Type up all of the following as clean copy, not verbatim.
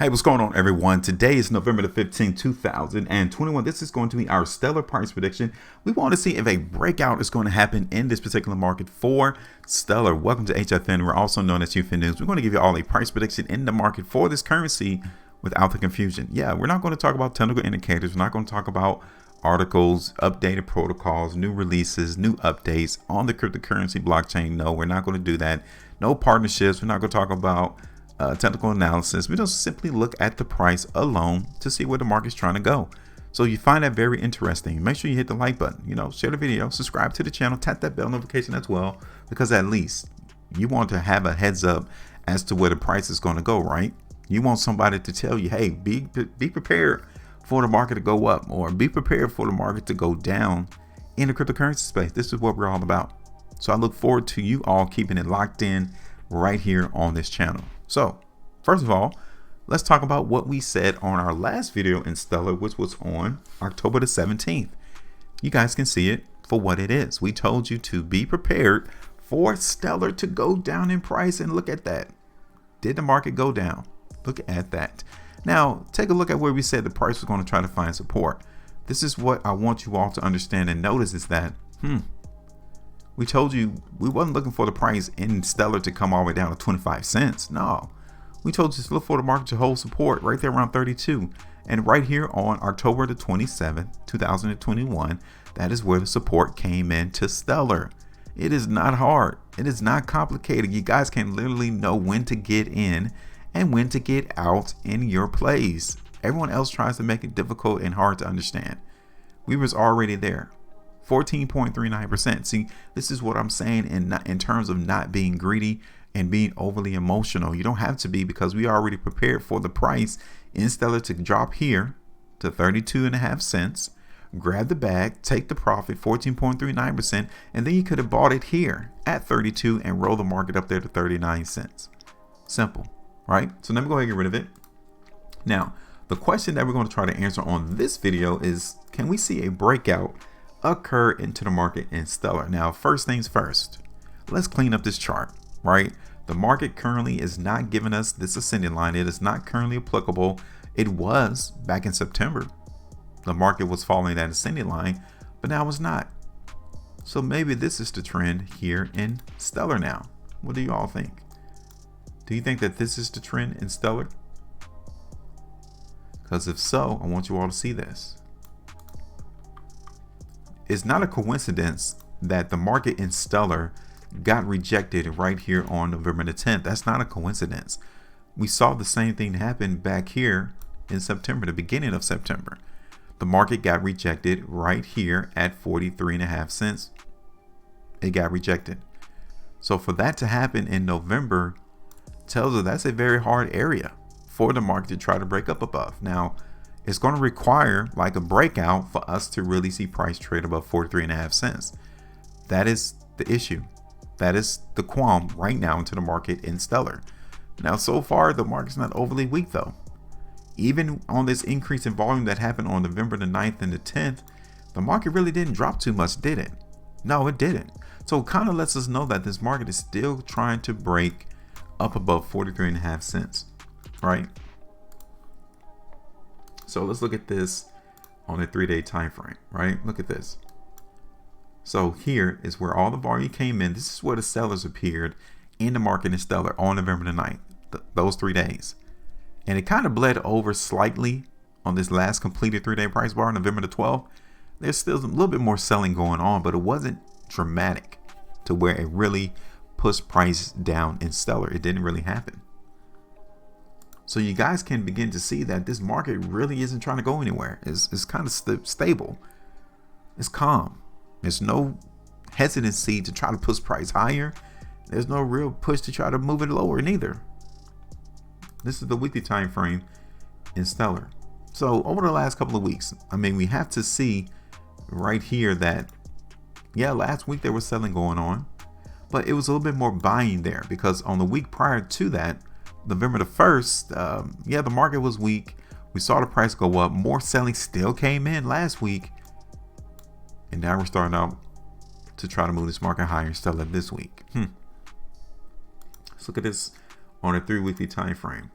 Hey, what's going on, everyone? Today is November the 15th, 2021. This is going to be our stellar price prediction. We want to see if a breakout is going to happen in this particular market for stellar. Welcome to HueFin. We're also known as HueFin News. We're going to give you all a price prediction in the market for this currency without the confusion. Yeah, we're not going to talk about technical indicators. We're not going to talk about articles, updated protocols, new releases, new updates on the cryptocurrency blockchain. No, we're not going to do that. No partnerships. We're not going to talk about technical analysis. We just simply look at the price alone to see where the market's trying to go. So you find that very interesting. Make sure you hit the like button, share the video, subscribe to the channel, tap that bell notification as well, because at least you want to have a heads up as to where the price is going to go, right? You want somebody to tell you, hey, be prepared for the market to go up, or be prepared for the market to go down in the cryptocurrency space. This is what we're all about. So I look forward to you all keeping it locked in right here on this channel. So first of all, let's talk about what we said on our last video in Stellar, which was on October the 17th. You guys can see it for what it is. We told you to be prepared for Stellar to go down in price, and look at that. Did the market go down? Look at that. Now take a look at where we said the price was going to try to find support. This is what I want you all to understand and notice, is that we told you we wasn't looking for the price in Stellar to come all the way down to 25 cents. No, we told you to look for the market to hold support right there around 32. And right here on October the 27th, 2021, that is where the support came into Stellar. It is not hard. It is not complicated. You guys can literally know when to get in and when to get out in your plays. Everyone else tries to make it difficult and hard to understand. We was already there. 14.39%. See, this is what I'm saying in terms of not being greedy and being overly emotional. You don't have to be, because we already prepared for the price in Stellar to drop here to 32.5 cents. Grab the bag, take the profit, 14.39%, and then you could have bought it here at 32 and roll the market up there to 39 cents. Simple, right? So let me go ahead and get rid of it. Now, the question that we're going to try to answer on this video is, can we see a breakout occur into the market in Stellar? Now, first things first, let's clean up this chart, right? The market currently is not giving us this ascending line. It is not currently applicable. It was back in September. The market was following that ascending line, but now it's not. So maybe this is the trend here in Stellar now. What do you all think? Do you think that this is the trend in Stellar? Because if so, I want you all to see this. It's not a coincidence that the market in Stellar got rejected right here on November the 10th. That's not a coincidence. We saw the same thing happen back here in September, the beginning of September. The market got rejected right here at 43.5 cents. It got rejected. So for that to happen in November tells us that's a very hard area for the market to try to break up above. Now, it's going to require like a breakout for us to really see price trade above 43.5 cents. That is the issue. That is the qualm right now into the market in Stellar. Now, so far, the market's not overly weak though. Even on this increase in volume that happened on November the 9th and the 10th, the market really didn't drop too much, did it? No, it didn't. So it kind of lets us know that this market is still trying to break up above 43.5 cents, right? So let's look at this on a 3-day time frame, right? Look at this. So here is where all the volume came in. This is where the sellers appeared in the market in Stellar on November the 9th, those 3 days. And it kind of bled over slightly on this last completed 3-day price bar, November the 12th. There's still a little bit more selling going on, but it wasn't dramatic to where it really pushed price down in Stellar. It didn't really happen. So you guys can begin to see that this market really isn't trying to go anywhere. It's kind of stable. It's calm. There's no hesitancy to try to push price higher. There's no real push to try to move it lower neither. This is the weekly time frame in Stellar. So over the last couple of weeks, I mean, we have to see right here that, yeah, last week there was selling going on, but it was a little bit more buying there, because on the week prior to that, November the 1st, yeah, the market was weak. We saw the price go up. More selling still came in last week. And now we're starting out to try to move this market higher and Stellar this week. Let's look at this on a 3-weekly time frame.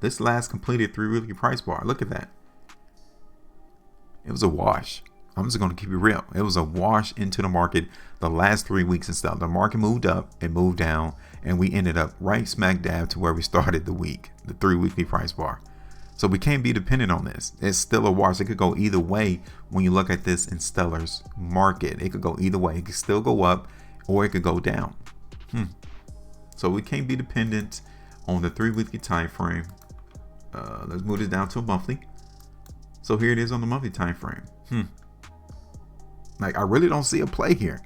This last completed 3-weekly price bar. Look at that. It was a wash. I'm just going to keep it real. It was a wash into the market the last 3 weeks and stuff. The market moved up, it moved down, and we ended up right smack dab to where we started the week, the 3-weekly price bar. So we can't be dependent on this. It's still a wash. It could go either way when you look at this in Stellar's market. It could go either way. It could still go up or it could go down. So we can't be dependent on the 3-weekly time frame. Let's move this down to a monthly. So here it is on the monthly time frame. Like, I really don't see a play here.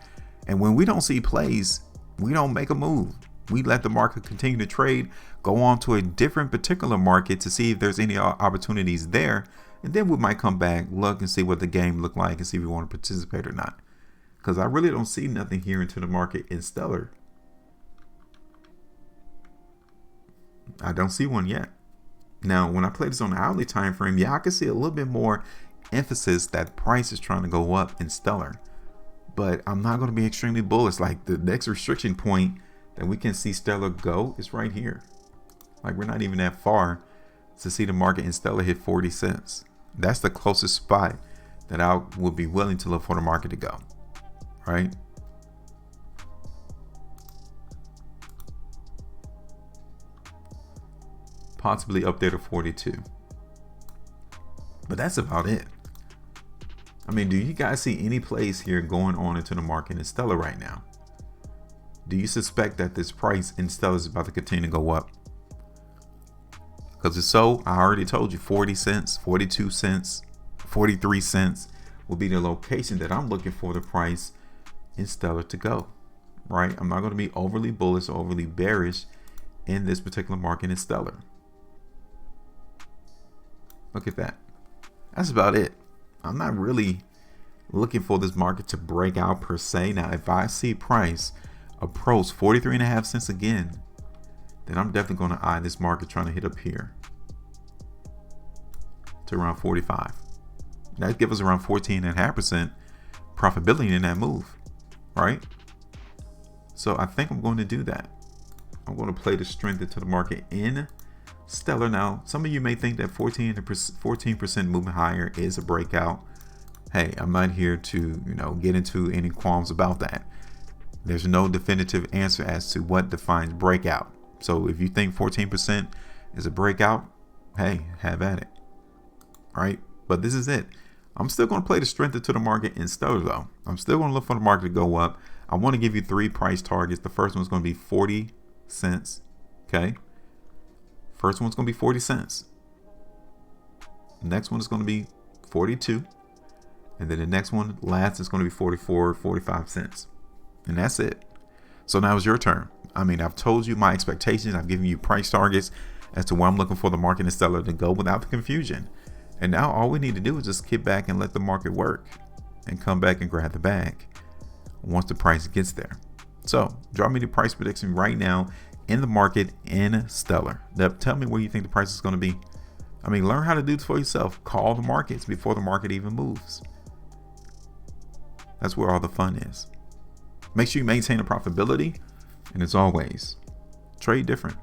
And when we don't see plays, we don't make a move. We let the market continue to trade, go on to a different particular market to see if there's any opportunities there. And then we might come back, look and see what the game looked like and see if we want to participate or not. Because I really don't see nothing here into the market in Stellar. I don't see one yet. Now, when I play this on the hourly time frame, yeah, I can see a little bit more emphasis that price is trying to go up in Stellar. But I'm not going to be extremely bullish. Like, the next restriction point that we can see Stellar go is right here. Like, we're not even that far to see the market in Stellar hit 40 cents. That's the closest spot that I would be willing to look for the market to go. Right? Possibly up there to 42. But that's about it. I mean, do you guys see any plays here going on into the market in Stellar right now? Do you suspect that this price in Stellar is about to continue to go up? Because if so, I already told you 40 cents, 42 cents, 43 cents will be the location that I'm looking for the price in Stellar to go. Right? I'm not going to be overly bullish or overly bearish in this particular market in Stellar. Look at that. That's about it. I'm not really looking for this market to break out per se. Now, if I see price approach 43.5 cents again, then I'm definitely going to eye this market trying to hit up here to around 45. That gives us around 14.5% profitability in that move, right? So I think I'm going to do that. I'm going to play the strength into the market in Stellar. Now, some of you may think that 14% movement higher is a breakout. Hey, I'm not here to, get into any qualms about that. There's no definitive answer as to what defines breakout. So if you think 14% is a breakout, hey, have at it. All right, but this is it. I'm still going to play the strength into the market in Stellar though. I'm still going to look for the market to go up. I want to give you 3 price targets. The first one's going to be 40 cents. Okay. First one's going to be 40 cents. Next one is going to be 42. And then the next one, last, is going to be 44, 45 cents. And that's it. So now it's your turn. I mean, I've told you my expectations. I've given you price targets as to where I'm looking for the market in Stellar to go without the confusion. And now all we need to do is just sit back and let the market work and come back and grab the bag once the price gets there. So draw me the price prediction right now in the market in Stellar. Tell me where you think the price is going to be. I mean, learn how to do this for yourself. Call the markets before the market even moves. That's where all the fun is. Make sure you maintain a profitability. And as always, trade different.